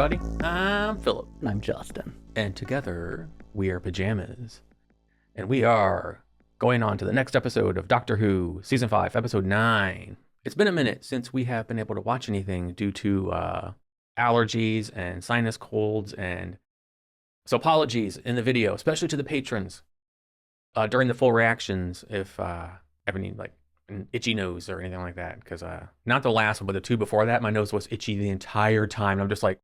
everybody. I'm Philip. And I'm Justin. And together, we are Pajamas. And we are going on to the next episode of Doctor Who, Season 5, Episode 9. It's been a minute since we have been able to watch anything due to allergies and sinus colds. And so apologies in the video, especially to the patrons during the full reactions if ever need like an itchy nose or anything like that. Because not the last one, but the two before that, my nose was itchy the entire time. And I'm just like,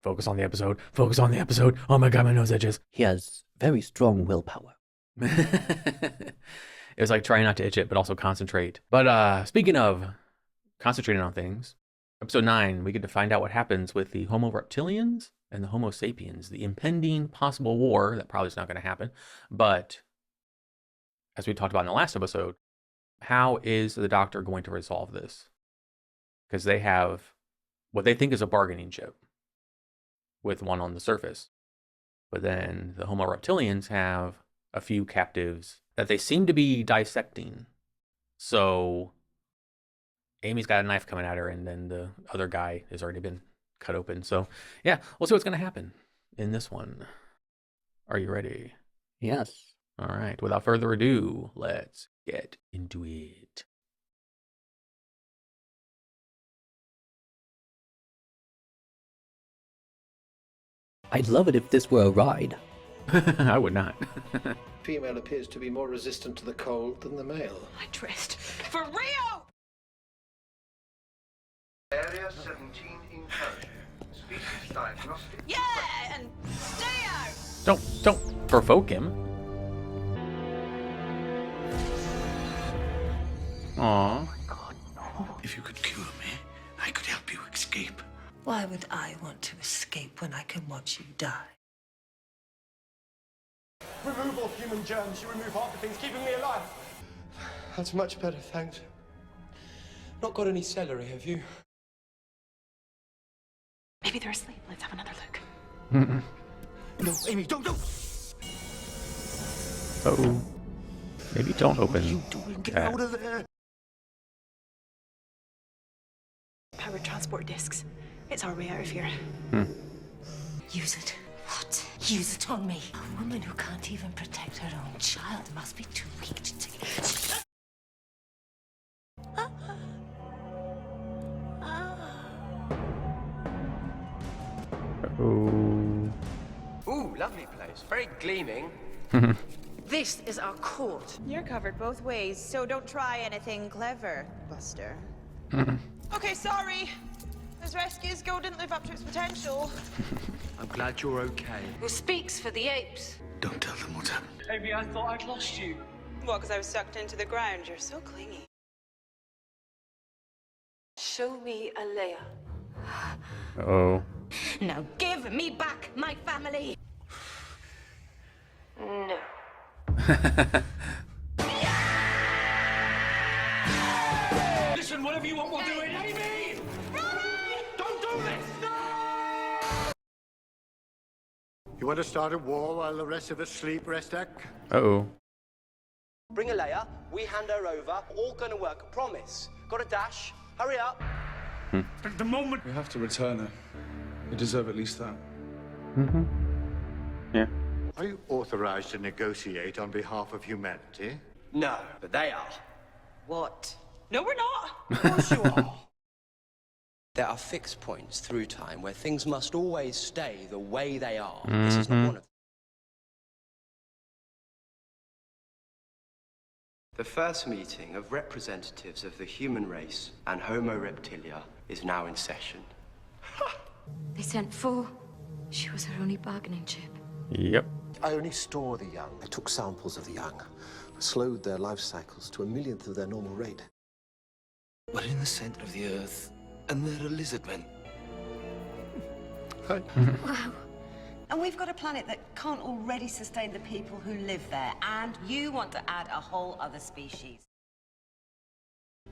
focus on the episode. Focus on the episode. Oh my God, my nose itches. He has very strong willpower. It was like trying not to itch it, but also concentrate. But speaking of concentrating on things, episode 9, we get to find out what happens with the Homo reptilians and the Homo sapiens, the impending possible war that probably is not going to happen. But as we talked about in the last episode, how is the Doctor going to resolve this? Because they have what they think is a bargaining chip with one on the surface. But then the Homo reptilians have a few captives that they seem to be dissecting. So Amy's got a knife coming at her, and then the other guy has already been cut open. So yeah, we'll see what's going to happen in this one. Are you ready? Yes. All right. Without further ado, let's get into it. I'd love it if this were a ride. I would not. Female appears to be more resistant to the cold than the male. I dressed for Rio! Area 17 enclosure. Species diagnostic. Yeah, and stay out! Don't provoke him. Aww. If you could cure me, I could help you escape. Why would I want to escape when I can watch you die? Remove all human germs. You remove half the things keeping me alive. That's much better, thanks. Not got any celery, have you? Maybe they're asleep. Let's have another look. No, Amy, don't. Oh. Maybe don't open. What are you doing? Get that. out of there. Powered transport discs. It's our way out of here. Use it. What? Use it on me. A woman who can't even protect her own child must be too weak to take it. Oh. Ooh, lovely place. Very gleaming. This is our court. You're covered both ways, so don't try anything clever, Buster. Okay, sorry. This rescue go didn't live up to its potential. I'm glad you're okay. Who speaks for the apes? Don't tell them what's happened. Amy, I thought I'd lost you. Well, because I was sucked into the ground. You're so clingy. Show me Alea. Oh. Now give me back my family. No. Listen, whatever you want, we'll do it. Amy! Don't do this! No! You want to start a war while the rest of us sleep, Restak? Uh-oh. Bring Alea. We hand her over. All gonna work. Promise. Got a dash. Hurry up. At the moment. We have to return her. You deserve at least that. Yeah. Are you authorized to negotiate on behalf of humanity? No, but they are. What? No, we're not. Of course you are. There are fixed points through time where things must always stay the way they are. This is not one of them. The first meeting of representatives of the human race and Homo reptilia is now in session. They sent 4. She was her only bargaining chip. Yep. I only store the young. I took samples of the young. I slowed their life cycles to 1/1,000,000th of their normal rate. We're in the center of the earth, and there are lizard men. Hi. Wow. And we've got a planet that can't already sustain the people who live there. And you want to add a whole other species.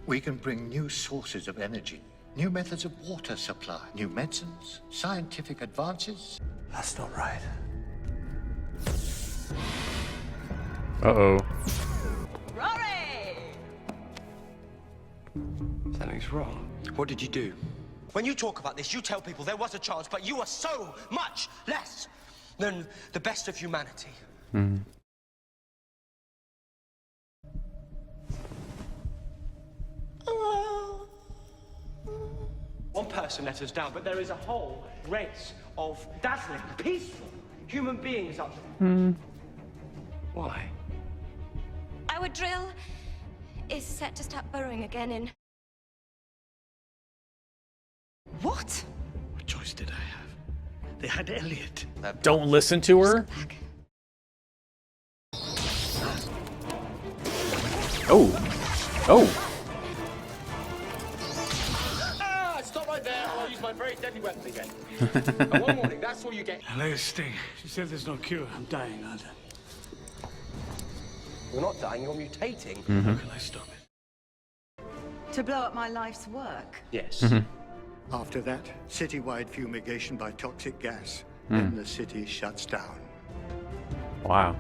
We can bring new sources of energy, new methods of water supply, new medicines, scientific advances. That's not right. Uh-oh. Rory! Something's wrong. What did you do? When you talk about this, you tell people there was a chance, but you are so much less than the best of humanity. Hmm. One person let us down, but there is a whole race of dazzling, peaceful human beings up there. Why? Our drill is set to start burrowing again in... What? What choice did I have? They had Elliot. Don't listen to her. Oh. Oh. Stop right there, or I'll use my very deadly weapon again. And one warning, that's all you get. I let her sting. She said there's no cure. I'm dying, aren't I? You're not dying, you're mutating. How can I stop it? To blow up my life's work. Yes. After that, citywide fumigation by toxic gas. Then the city shuts down. Wow.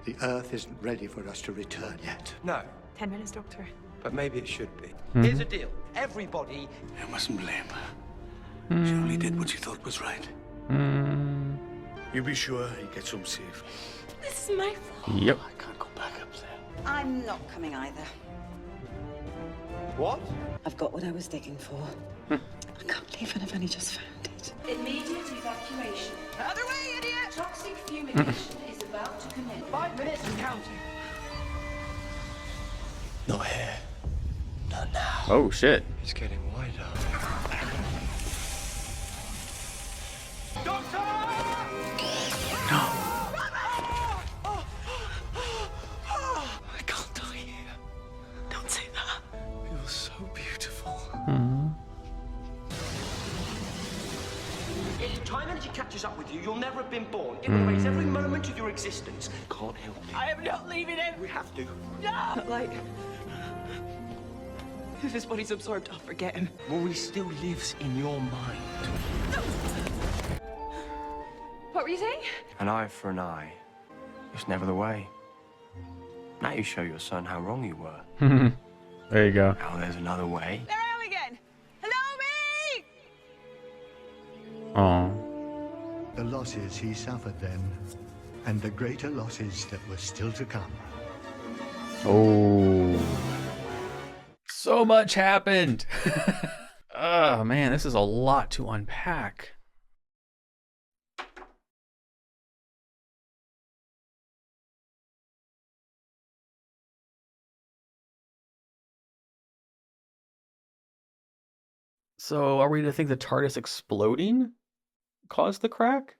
The Earth isn't ready for us to return yet. No, 10 minutes, Doctor. but maybe it should be. Here's a deal. Everybody... I mustn't blame her. She only did what she thought was right. You be sure he gets home safe. This is my fault. Yep. I can't go back up there. I'm not coming either. What? I've got what I was digging for. I can't believe I've only just found it. Immediate evacuation. Other way, idiot! Toxic fumigation is about to commence. 5 minutes and counting. Not here. Not now. Oh shit. It's getting wider. Doctor! I can't die here. Don't say that. You're so beautiful. If time energy catches up with you, you'll never have been born. It will erase every moment of your existence. Can't help it. I am not leaving him! We have to. No! But like... if his body's absorbed, I'll forget him. Rory still lives in your mind. What were you saying? An eye for an eye. It's never the way. Now you show your son how wrong you were. There you go. Now there's another way. There I am again! Hello, me! Oh. The losses he suffered then, and the greater losses that were still to come. Oh. So much happened. Oh man, this is a lot to unpack. So are we to think the TARDIS exploding caused the crack?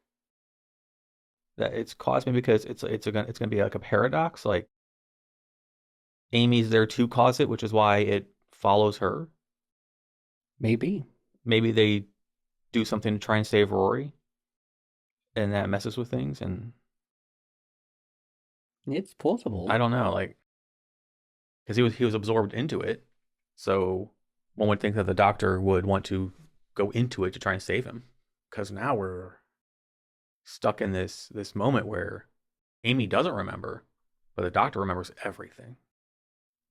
That it's caused maybe because it's gonna be like a paradox, like Amy's there to cause it, which is why it follows her. Maybe. Maybe they do something to try and save Rory, and that messes with things. And It's possible. I don't know, like, because he was absorbed into it, so one would think that the Doctor would want to go into it to try and save him. Because now we're stuck in this moment where Amy doesn't remember, but the Doctor remembers everything.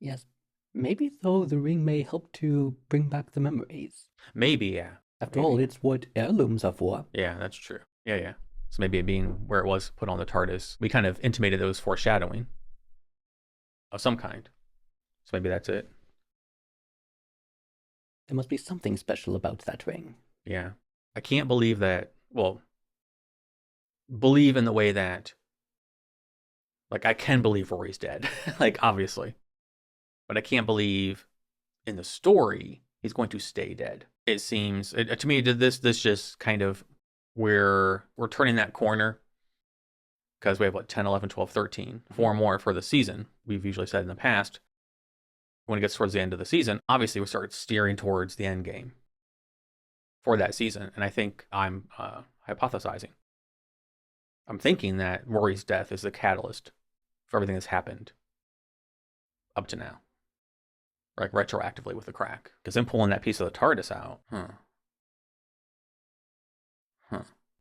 Yes. Maybe, though, the ring may help to bring back the memories. Maybe, yeah. After all, it's what heirlooms are for. Yeah, that's true. Yeah. So maybe it being where it was put on the TARDIS, we kind of intimated that it was foreshadowing of some kind. So maybe that's it. There must be something special about that ring. Yeah. I can't believe that, well, believe in the way that, like, I can believe Rory's dead, like, obviously. But I can't believe in the story he's going to stay dead. It seems, to me, this just kind of, we're turning that corner because we have, 10, 11, 12, 13, 4 more for the season. We've usually said in the past, when it gets towards the end of the season, obviously we start steering towards the end game for that season. And I think I'm hypothesizing. I'm thinking that Rory's death is the catalyst for everything that's happened up to now. Like retroactively with the crack. Because them pulling that piece of the TARDIS out,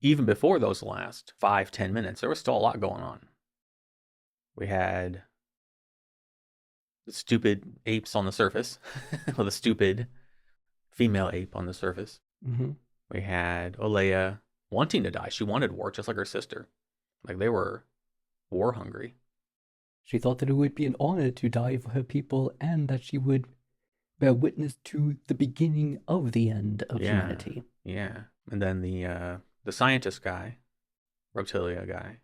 even before those last 5-10 minutes, there was still a lot going on. We had the stupid apes on the surface with a stupid female ape on the surface. Mm-hmm. We had Olea wanting to die. She wanted war, just like her sister. Like, they were war hungry. She thought that it would be an honor to die for her people and that she would bear witness to the beginning of the end of humanity. Yeah. And then the scientist guy, Reptilia guy,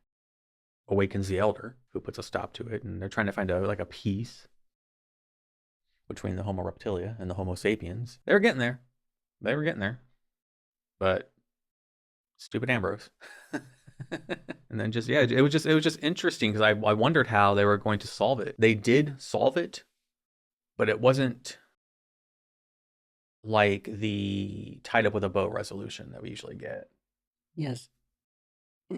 awakens the elder, who puts a stop to it, and they're trying to find a peace between the Homo Reptilia and the Homo sapiens. They were getting there. But stupid Ambrose. And then it was just interesting because I wondered how they were going to solve it. They did solve it, but it wasn't like the tied up with a bow resolution that we usually get. Yes.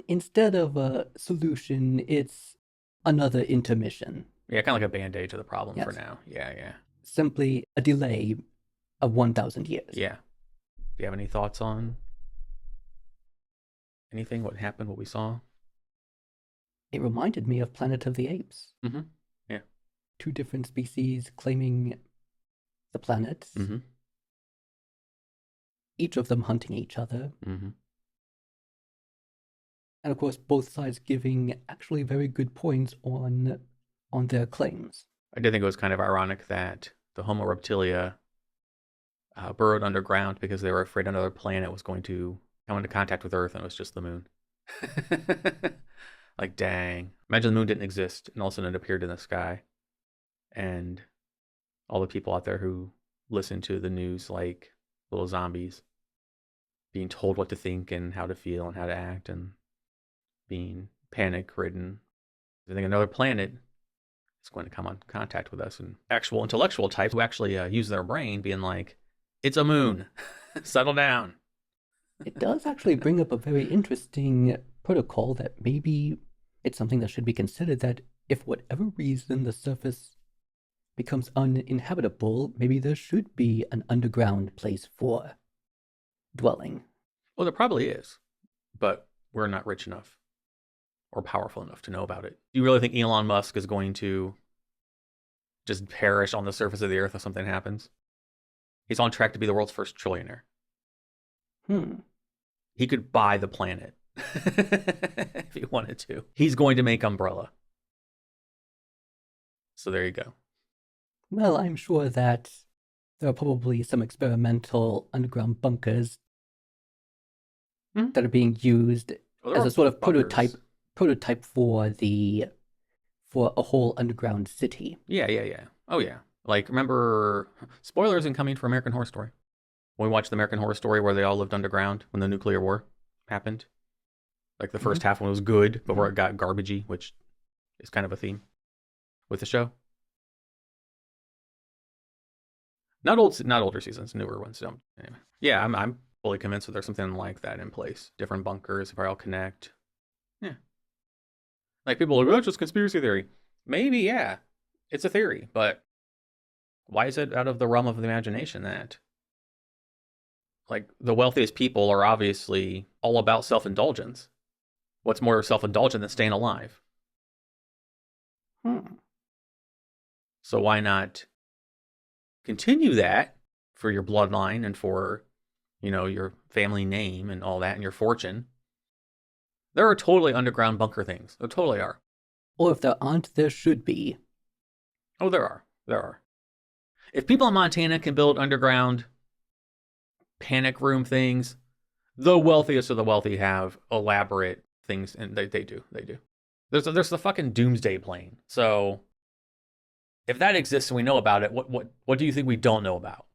Instead of a solution, it's another intermission. Yeah, kind of like a band-aid to the problem for Yes. now. Yeah. Simply a delay of 1,000 years. Yeah. Do you have any thoughts on anything? What happened? What we saw? It reminded me of Planet of the Apes. Mm-hmm. Yeah. 2 different species claiming the planet. Mm-hmm. Each of them hunting each other. Mm-hmm. And of course, both sides giving actually very good points on their claims. I did think it was kind of ironic that the Homo Reptilia burrowed underground because they were afraid another planet was going to come into contact with Earth, and it was just the moon. Like, dang. Imagine the moon didn't exist, and all of a sudden it appeared in the sky. And all the people out there who listen to the news like little zombies, being told what to think and how to feel and how to act, and being panic-ridden. I think another planet is going to come in contact with us, and actual intellectual types who actually use their brain being like, it's a moon. Settle down. It does actually bring up a very interesting protocol that maybe it's something that should be considered, that if whatever reason the surface becomes uninhabitable, maybe there should be an underground place for dwelling. Well, there probably is, but we're not rich enough or powerful enough to know about it. Do you really think Elon Musk is going to just perish on the surface of the earth if something happens? He's on track to be the world's first trillionaire. He could buy the planet if he wanted to. He's going to make Umbrella. So there you go. Well, I'm sure that there are probably some experimental underground bunkers that are being used as a sort of prototype for a whole underground city. Yeah. Oh yeah. Like, remember, spoilers incoming for American Horror Story. When we watched the American Horror Story where they all lived underground when the nuclear war happened. Like, the first half one was good before it got garbagey, which is kind of a theme with the show. Not older seasons, newer ones. So anyway, yeah, I'm fully convinced that there's something like that in place. Different bunkers, if I all connect. Yeah. Like, people are like, oh, it's just conspiracy theory. Maybe, yeah, it's a theory, but why is it out of the realm of the imagination that, like, the wealthiest people are obviously all about self-indulgence? What's more self-indulgent than staying alive? So why not continue that for your bloodline and for, your family name and all that and your fortune? There are totally underground bunker things. There totally are. Or if there aren't, there should be. Oh, there are. If people in Montana can build underground panic room things, the wealthiest of the wealthy have elaborate things, and they do. There's the fucking doomsday plane. So if that exists and we know about it, what do you think we don't know about?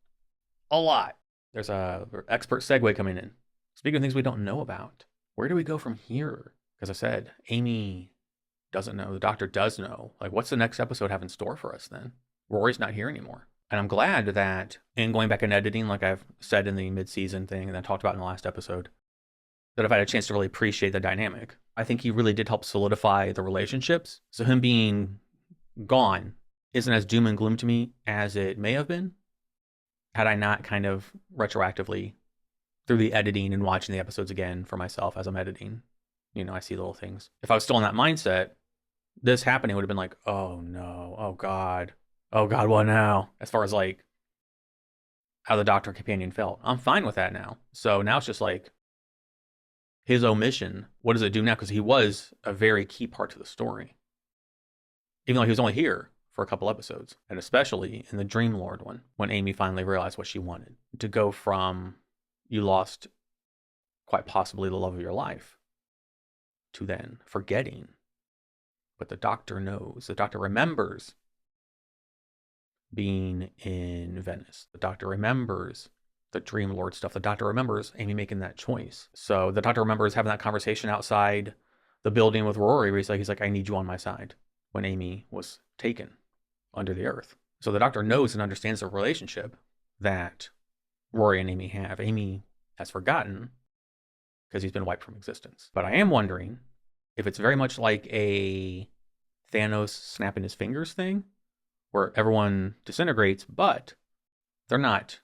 A lot. There's a expert segue coming in. Speaking of things we don't know about, where do we go from here? Because I said Amy doesn't know. The doctor does know. Like, what's the next episode have in store for us then? Rory's not here anymore. And I'm glad that in going back and editing, like I've said in the mid-season thing and I talked about in the last episode, that I've had a chance to really appreciate the dynamic. I think he really did help solidify the relationships. So him being gone isn't as doom and gloom to me as it may have been had I not kind of retroactively, through the editing and watching the episodes again for myself as I'm editing, I see little things. If I was still in that mindset, this happening would have been like, oh no, oh God, what now? As far as like, how the Doctor companion felt. I'm fine with that now. So now it's just like his omission. What does it do now? Because he was a very key part to the story, even though he was only here for a couple episodes, and especially in the Dream Lord one, when Amy finally realized what she wanted. To go from you lost quite possibly the love of your life to then forgetting. But the Doctor knows. The Doctor remembers being in Venice. The Doctor remembers the Dream Lord stuff. The Doctor remembers Amy making that choice. So the Doctor remembers having that conversation outside the building with Rory where he's like, I need you on my side, when Amy was taken under the earth. So the Doctor knows and understands the relationship that Rory and Amy have. Amy has forgotten because he's been wiped from existence. But I am wondering if it's very much like a Thanos snapping his fingers thing, where everyone disintegrates, but they're not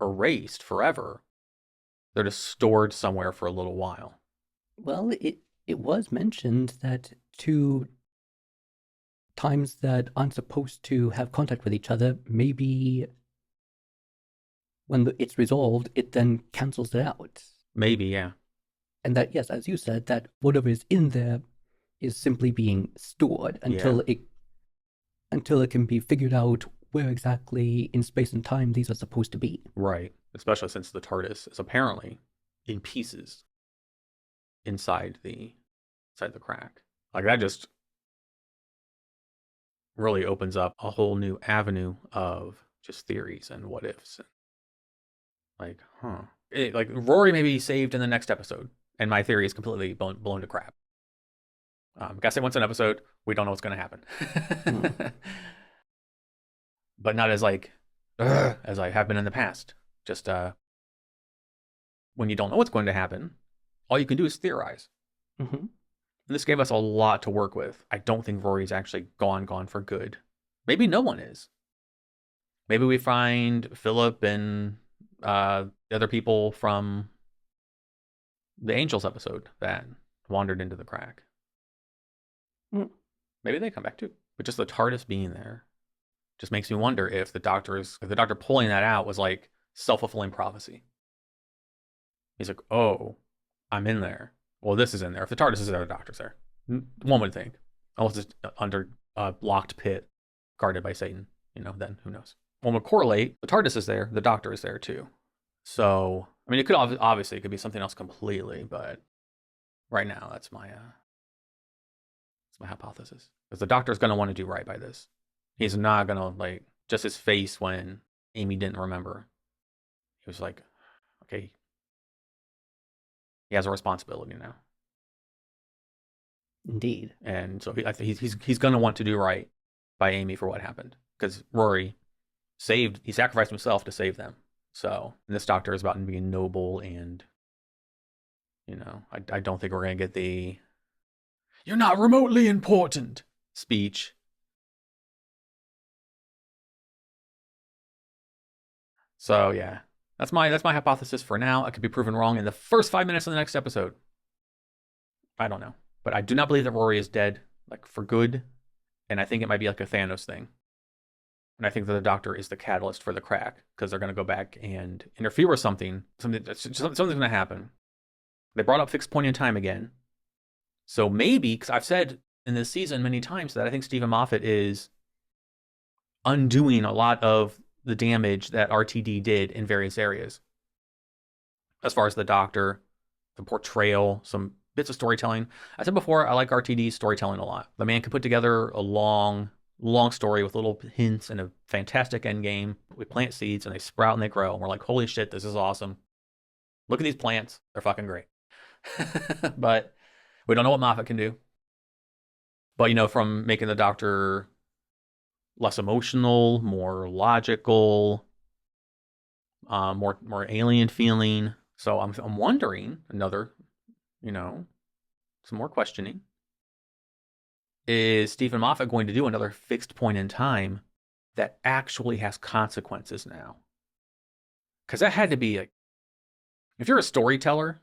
erased forever. They're just stored somewhere for a little while. Well, it was mentioned that 2 times that aren't supposed to have contact with each other, maybe when it's resolved, it then cancels it out. Maybe, yeah. And that, yes, as you said, that whatever is in there is simply being stored until it can be figured out where exactly in space and time these are supposed to be. Right. Especially since the TARDIS is apparently in pieces inside the crack. Like, that just really opens up a whole new avenue of just theories and what ifs. Like, like Rory may be saved in the next episode, and my theory is completely blown to crap. Gotta say, once an episode, we don't know what's going to happen. But not as like, as I have been in the past. Just when you don't know what's going to happen, all you can do is theorize. Mm-hmm. And this gave us a lot to work with. I don't think Rory's actually gone for good. Maybe no one is. Maybe we find Philip and the other people from the Angels episode that wandered into the crack. Maybe they come back too. But just the TARDIS being there just makes me wonder if the Doctor pulling that out was like self-fulfilling prophecy. He's like, oh, I'm in there. Well, this is in there. If the TARDIS is there, the Doctor's there. One would think. Unless it's under a locked pit guarded by Satan. Then who knows? One would correlate. The TARDIS is there. The Doctor is there too. So, I mean, it could obviously it could be something else completely, but right now that's my hypothesis. Because the Doctor's going to want to do right by this. He's not going to, just his face when Amy didn't remember. He was like, okay, he has a responsibility now. Indeed. And so I think he's going to want to do right by Amy for what happened. Because Rory he sacrificed himself to save them. So this Doctor is about being noble, and, I don't think we're going to get the "you're not remotely important" speech. So yeah, that's my hypothesis for now. I could be proven wrong in the first 5 minutes of the next episode. I don't know, but I do not believe that Rory is dead, for good, and I think it might be like a Thanos thing. And I think that the Doctor is the catalyst for the crack, because they're going to go back and interfere with something's going to happen. They brought up fixed point in time again. So maybe, because I've said in this season many times that I think Stephen Moffat is undoing a lot of the damage that RTD did in various areas. As far as the Doctor, the portrayal, some bits of storytelling. I said before, I like RTD's storytelling a lot. The man can put together a long story with little hints and a fantastic end game. We plant seeds and they sprout and they grow. And we're like, holy shit, this is awesome. Look at these plants. They're fucking great. But we don't know what Moffat can do. But, from making the Doctor less emotional, more logical, more alien feeling. So I'm wondering, some more questioning. Is Stephen Moffat going to do another fixed point in time that actually has consequences now? Because that had to be if you're a storyteller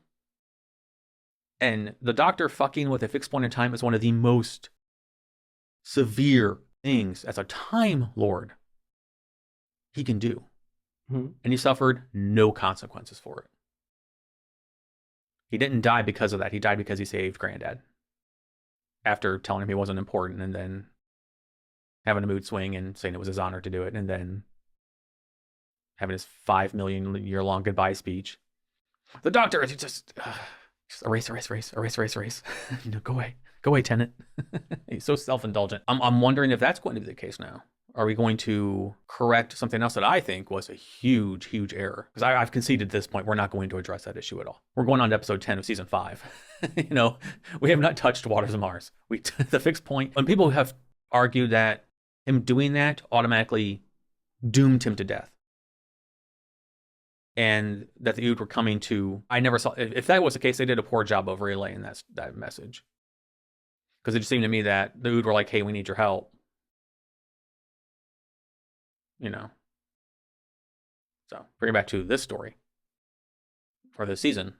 and the Doctor fucking with a fixed point in time is one of the most severe things as a Time Lord he can do. Mhm. and he suffered no consequences for it. He didn't die because of that. He died because he saved Granddad. After telling him he wasn't important and then having a mood swing and saying it was his honor to do it, and then having his 5 million year long goodbye speech. The doctor is just erase. No, go away, Tennant. He's so self-indulgent. I'm wondering if that's going to be the case now. Are we going to correct something else that I think was a huge error? Because I've conceded at this point we're not going to address that issue at all. We're going on to episode 10 of season 5. We have not touched Waters of Mars. The fixed point, when people have argued that him doing that automatically doomed him to death, and that the Ood were coming to, I never saw, if that was the case, they did a poor job of relaying that message. Because it just seemed to me that the Ood were like, hey, we need your help. So bring it back to this story, or this season.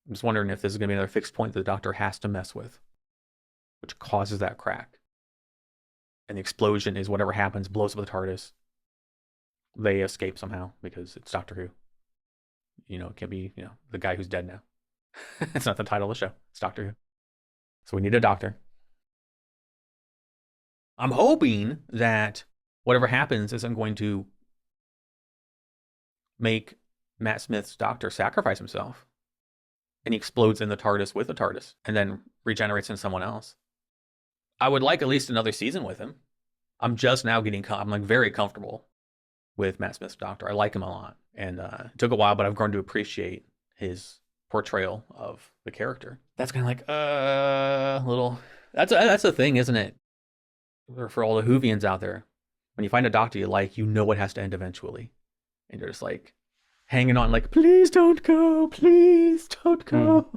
I'm just wondering if this is going to be another fixed point that the Doctor has to mess with, which causes that crack. And the explosion is whatever happens, blows up the TARDIS. They escape somehow because it's Doctor Who. It can be, the guy who's dead now. It's not the title of the show. It's Doctor Who. So we need a doctor. I'm hoping that whatever happens isn't going to make Matt Smith's Doctor sacrifice himself, and he explodes in the TARDIS with the TARDIS and then regenerates in someone else. I would like at least another season with him. I'm just now I'm like very comfortable with Matt Smith's Doctor. I like him a lot, and it took a while, but I've grown to appreciate his portrayal of the character. That's kind of like little. That's the thing, isn't it? For all the Whovians out there, when you find a Doctor you like, it has to end eventually, and you're just like hanging on, like, please don't go, please don't go.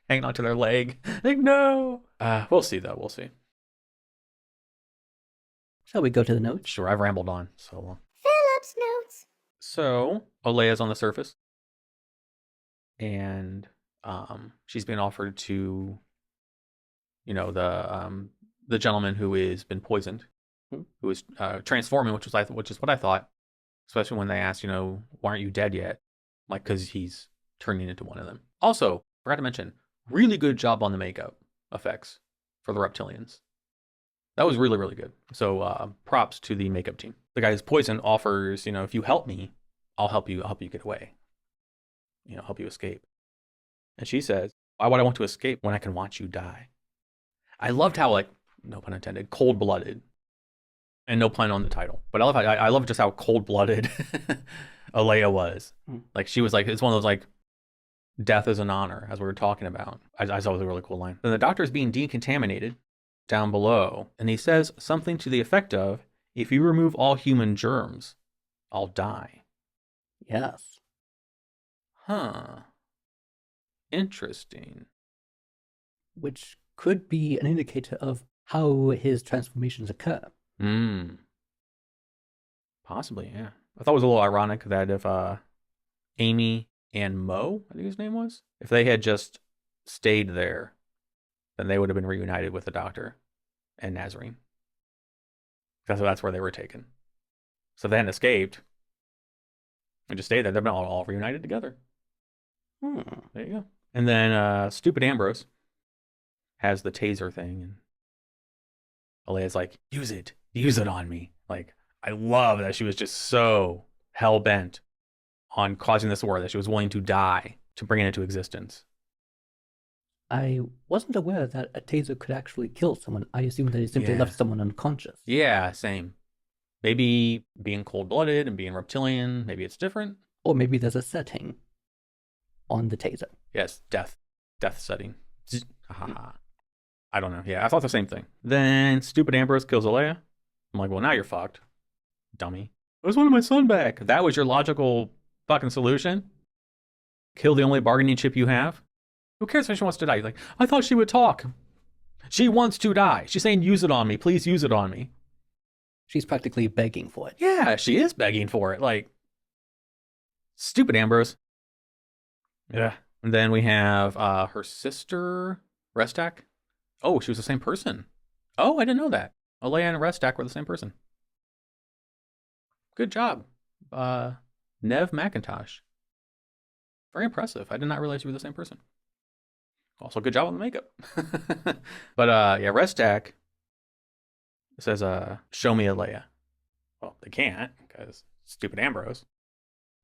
Hanging on to their leg, like, no. We'll see though. We'll see. Shall we go to the notes? Sure, I've rambled on so long. Philip's notes. So Olea's on the surface, and she's been offered to, the gentleman who has been poisoned, who is transforming, which is what I thought. Especially when they asked, why aren't you dead yet? Like, because he's turning into one of them. Also, forgot to mention, really good job on the makeup effects for the reptilians. That was really, really good. So props to the makeup team. The guy who's poisoned offers, if you help me, I'll help you get away. Help you escape. And she says, why would I want to escape when I can watch you die? I loved how, like, no pun intended, cold-blooded. And no pun on the title. But I love just how cold-blooded Alea was. Like, she was like, it's one of those, like, death is an honor, as we were talking about. I thought it was a really cool line. Then the Doctor is being decontaminated down below, and he says something to the effect of, if you remove all human germs, I'll die. Yes. Huh. Interesting. Which could be an indicator of how his transformations occur. Possibly, yeah. I thought it was a little ironic that if Amy and Mo, I think his name was, if they had just stayed there, then they would have been reunited with the Doctor and Nazarene. That's where they were taken. So if they hadn't escaped and just stayed there, they've been all reunited together. There you go. And then stupid Ambrose has the taser thing, and Alea's like, use it on me. Like, I love that she was just so hell-bent on causing this war that she was willing to die to bring it into existence. I wasn't aware that a taser could actually kill someone. I assumed that it simply left someone unconscious. Yeah, same. Maybe being cold-blooded and being reptilian, maybe it's different. Or maybe there's a setting on the taser. Yes, death setting. I don't know. Yeah, I thought the same thing. Then stupid Ambrose kills Alea. I'm like, well, now you're fucked, dummy. I just wanted my son back. That was your logical fucking solution? Kill the only bargaining chip you have? Who cares if she wants to die? Like, I thought she would talk. She wants to die. She's saying, use it on me. Please use it on me. She's practically begging for it. Yeah, she is begging for it. Like, stupid Ambrose. Yeah. And then we have her sister, Restak. Oh, she was the same person. Oh, I didn't know that. Alea and Restak were the same person. Good job, Nev McIntosh. Very impressive. I did not realize you were the same person. Also, good job on the makeup. But yeah, Restak says, show me a Leia. Well, they can't, because stupid Ambrose.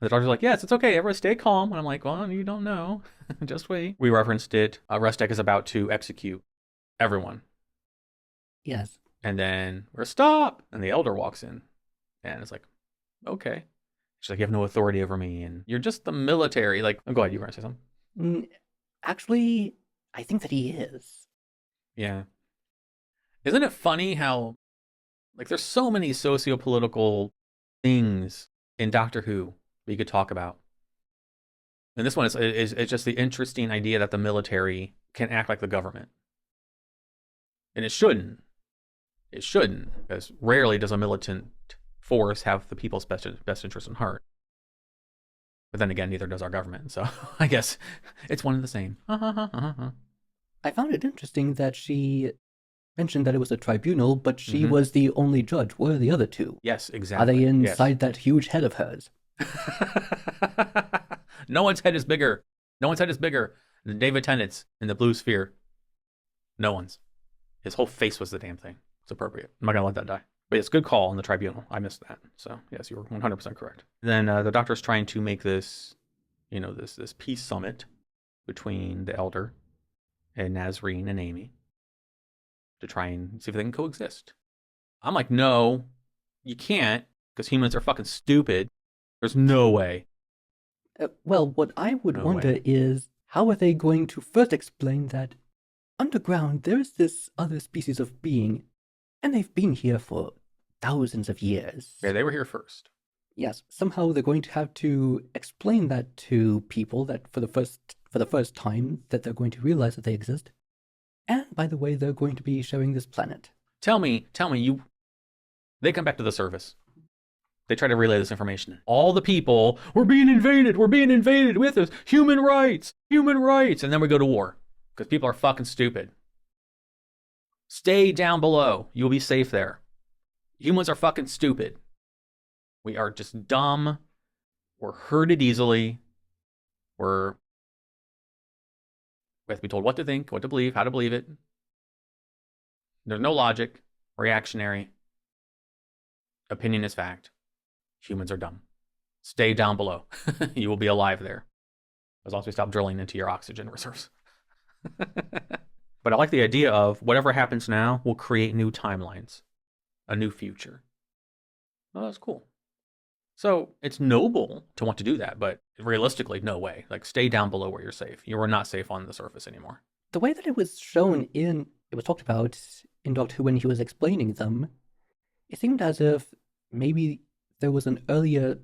The doctor's like, yes, it's okay. Everyone stay calm. And I'm like, well, you don't know. Just wait. We referenced it. Restak is about to execute everyone. Yes. And then we're stop. And the elder walks in. And it's like, okay. She's like, you have no authority over me. And you're just the military. Like, oh, go ahead. You were going to say something? Actually, I think that he is. Yeah. Isn't it funny how, like, there's so many socio-political things in Doctor Who we could talk about. And this one is just the interesting idea that the military can act like the government. And it shouldn't. It shouldn't, because rarely does a militant force have the people's best interest in heart. But then again, neither does our government. So I guess it's one and the same. I found it interesting that she mentioned that it was a tribunal, but she was the only judge. Where are the other two? Yes, exactly. Are they inside that huge head of hers? No one's head is bigger. No one's head is bigger than David Tennant's in the blue sphere. No one's. His whole face was the damn thing. It's appropriate. I'm not going to let that die. But it's a good call on the tribunal. I missed that. So, yes, you were 100% correct. Then the doctor's trying to make this, this peace summit between the Elder and Nazreen and Amy to try and see if they can coexist. I'm like, no, you can't, because humans are fucking stupid. There's no way. Well, what I would wonder is, how are they going to first explain that underground there is this other species of being, and they've been here for thousands of years? Yeah, they were here first. Yes, somehow they're going to have to explain that to people that for the first time that they're going to realize that they exist. And by the way, they're going to be sharing this planet. Tell me, they come back to the surface. They try to relay this information. All the people, we're being invaded with us. Human rights. And then we go to war because people are fucking stupid. Stay down below. You'll be safe there. Humans are fucking stupid. We are just dumb. We're hurted easily. We have to be told what to think, what to believe, how to believe it. There's no logic. Reactionary. Opinion is fact. Humans are dumb. Stay down below. You will be alive there. As long as we stop drilling into your oxygen reserves. But I like the idea of whatever happens now will create new timelines. A new future. Well, that's cool. So it's noble to want to do that, but realistically, no way. Like, stay down below where you're safe. You are not safe on the surface anymore. The way that it was shown it was talked about in Doctor Who when he was explaining them, it seemed as if maybe there was an earlier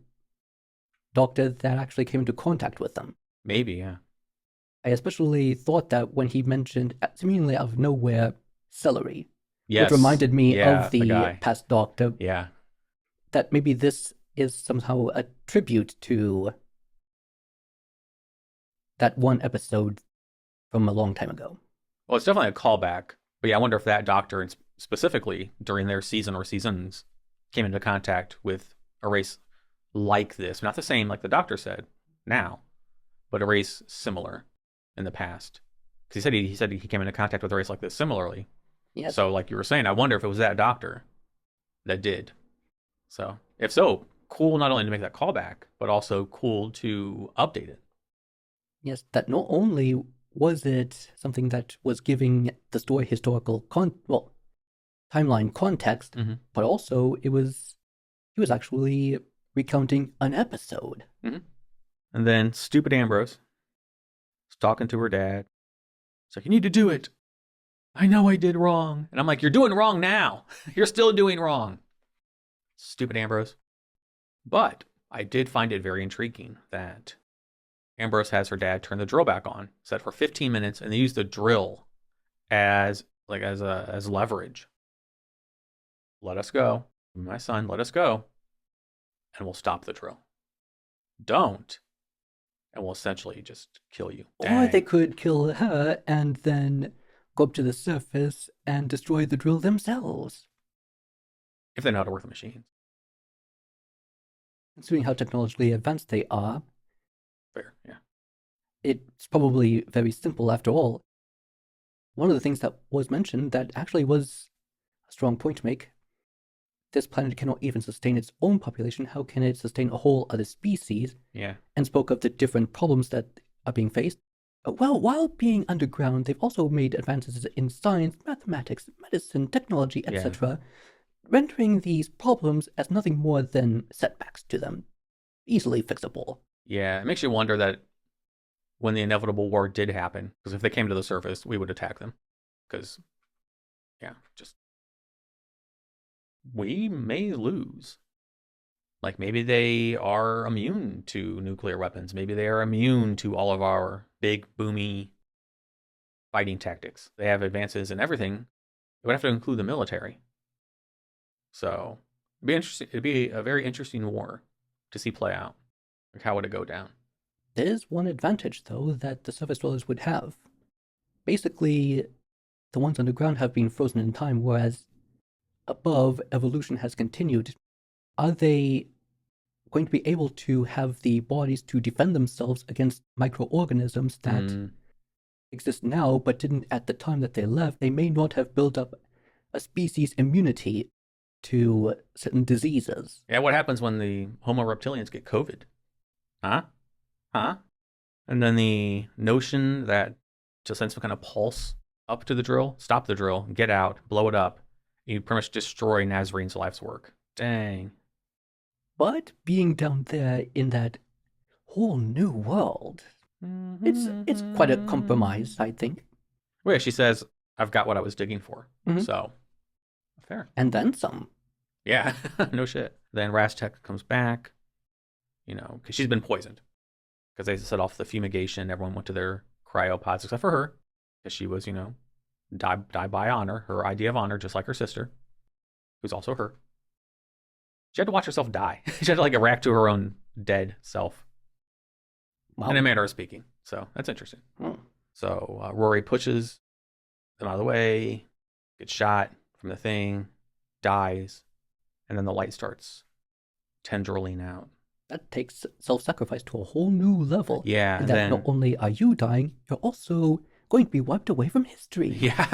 doctor that actually came into contact with them. Maybe, yeah. I especially thought that when he mentioned, seemingly out of nowhere, celery. Yes. Which reminded me of the guy. past doctor. Yeah. That maybe this is somehow a tribute to that one episode from a long time ago. Well, it's definitely a callback. But yeah, I wonder if that doctor, specifically during their season or seasons, came into contact with a race like this. Not the same, like the doctor said now, but a race similar in the past. Because he said he came into contact with a race like this similarly. Yes. So like you were saying, I wonder if it was that doctor that did. So if so, cool not only to make that callback, but also cool to update it. Yes, that not only was it something that was giving the story historical timeline context, but also he was actually recounting an episode. And then stupid Ambrose was talking to her dad. It's like, you need to do it. I know I did wrong. And I'm like, you're doing wrong now. You're still doing wrong. Stupid Ambrose. But I did find it very intriguing that Ambrose has her dad turn the drill back on, set for 15 minutes, and they use the drill as leverage. Let us go. My son, let us go. And we'll stop the drill. Don't. And we'll essentially just kill you. Or they could kill her and then go up to the surface and destroy the drill themselves. If they know how to work the machines. considering how technologically advanced they are, Fair, yeah. it's probably very simple after all. One of the things that was mentioned that actually was a strong point to make, this planet cannot even sustain its own population. How can it sustain a whole other species? Yeah. And spoke of the different problems that are being faced. Well, while being underground, they've also made advances in science, mathematics, medicine, technology, etc., rendering these problems as nothing more than setbacks to them, easily fixable. Yeah, it makes you wonder that when the inevitable war did happen, because if they came to the surface, we would attack them. Because, yeah, just we may lose. Like maybe they are immune to nuclear weapons. Maybe they are immune to all of our big, boomy fighting tactics. They have advances in everything. It would have to include the military. So it'd be interesting. It'd be a very interesting war to see play out. Like how would it go down? There is one advantage, though, that the surface dwellers would have. Basically, the ones underground have been frozen in time, whereas above, evolution has continued. Are they going to be able to have the bodies to defend themselves against microorganisms that exist now but didn't at the time that they left? They may not have built up a species immunity to certain diseases. Yeah, what happens when the Homo reptilians get COVID? Huh? And then the notion that to send some kind of pulse up to the drill, stop the drill, get out, blow it up, you pretty much destroy Nazarene's life's work. Dang. But being down there in that whole new world, it's quite a compromise, I think. Well, yeah, she says, I've got what I was digging for. So, fair. And then some. Yeah, no shit. Then Rastek comes back, because she's been poisoned. Because they set off the fumigation, everyone went to their cryopods except for her, because she was, die by honor, her idea of honor, just like her sister, who's also her. She had to watch herself die. She had to react to her own dead self. Wow. In a manner of speaking. So that's interesting. So Rory pushes them out of the way, gets shot from the thing, dies, and then the light starts tendriling out. That takes self-sacrifice to a whole new level. Yeah. And that not only are you dying, you're also going to be wiped away from history. Yeah.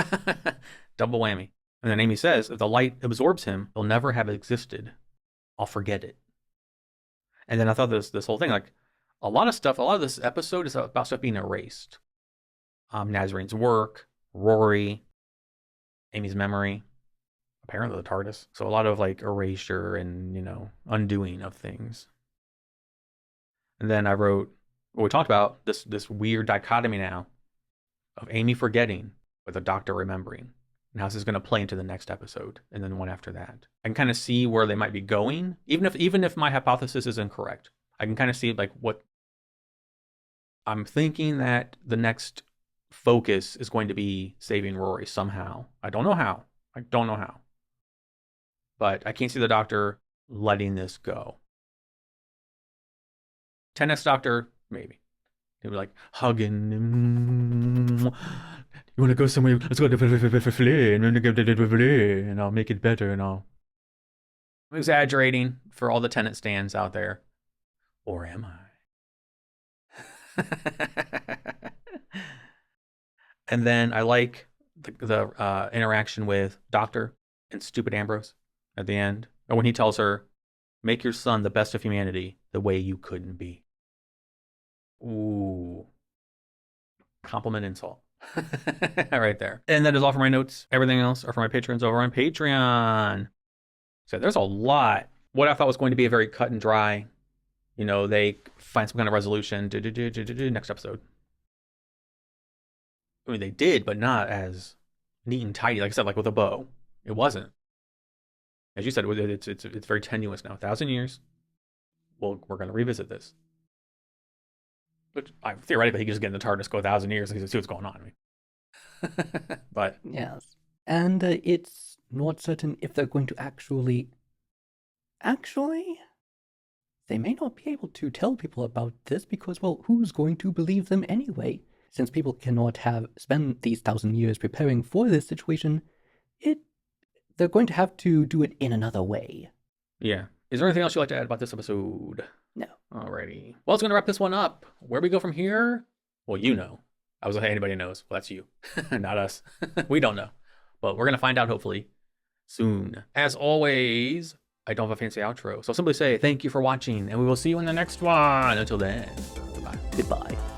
Double whammy. And then Amy says, if the light absorbs him, he'll never have existed. I'll forget it. And then I thought this whole thing, a lot of this episode is about stuff being erased. Nazarene's work, Rory, Amy's memory, apparently the TARDIS. So a lot of erasure and, undoing of things. And then I wrote, we talked about this weird dichotomy now of Amy forgetting with the Doctor remembering. And how this is going to play into the next episode and then one after that. I can kind of see where they might be going, even if my hypothesis is incorrect. I can kind of see what I'm thinking, that the next focus is going to be saving Rory somehow. I don't know how. But I can't see the Doctor letting this go. 10X Doctor, maybe. He'll be hugging. You want to go somewhere? Let's go to Flynn, and I'll make it better, and I'm exaggerating for all the Tenet stands out there. Or am I? And then I like the interaction with Doctor and Stupid Ambrose at the end. Or when he tells her, make your son the best of humanity the way you couldn't be. Ooh. Compliment insult. Right there. And that is all for my notes. Everything else are for my patrons over on Patreon. So there's a lot. What I thought was going to be a very cut and dry, they find some kind of resolution. Next episode. I mean, they did, but not as neat and tidy. Like I said, with a bow. It wasn't. As you said, it's very tenuous now. 1,000 years. Well, we're going to revisit this. But theoretically, he could just get in the TARDIS, go 1,000 years, and see what's going on. But yes, and it's not certain if they're going to actually, they may not be able to tell people about this because, well, who's going to believe them anyway? Since people cannot have spent these 1,000 years preparing for this situation, they're going to have to do it in another way. Yeah, Is there anything else you'd like to add about this episode? No. Alrighty. Well, it's going to wrap this one up. Where we go from here? Well, you know. I was like, anybody knows. Well, that's you, not us. We don't know. But we're going to find out, hopefully, soon. As always, I don't have a fancy outro. So I'll simply say thank you for watching, and we will see you in the next one. Until then, goodbye. Goodbye.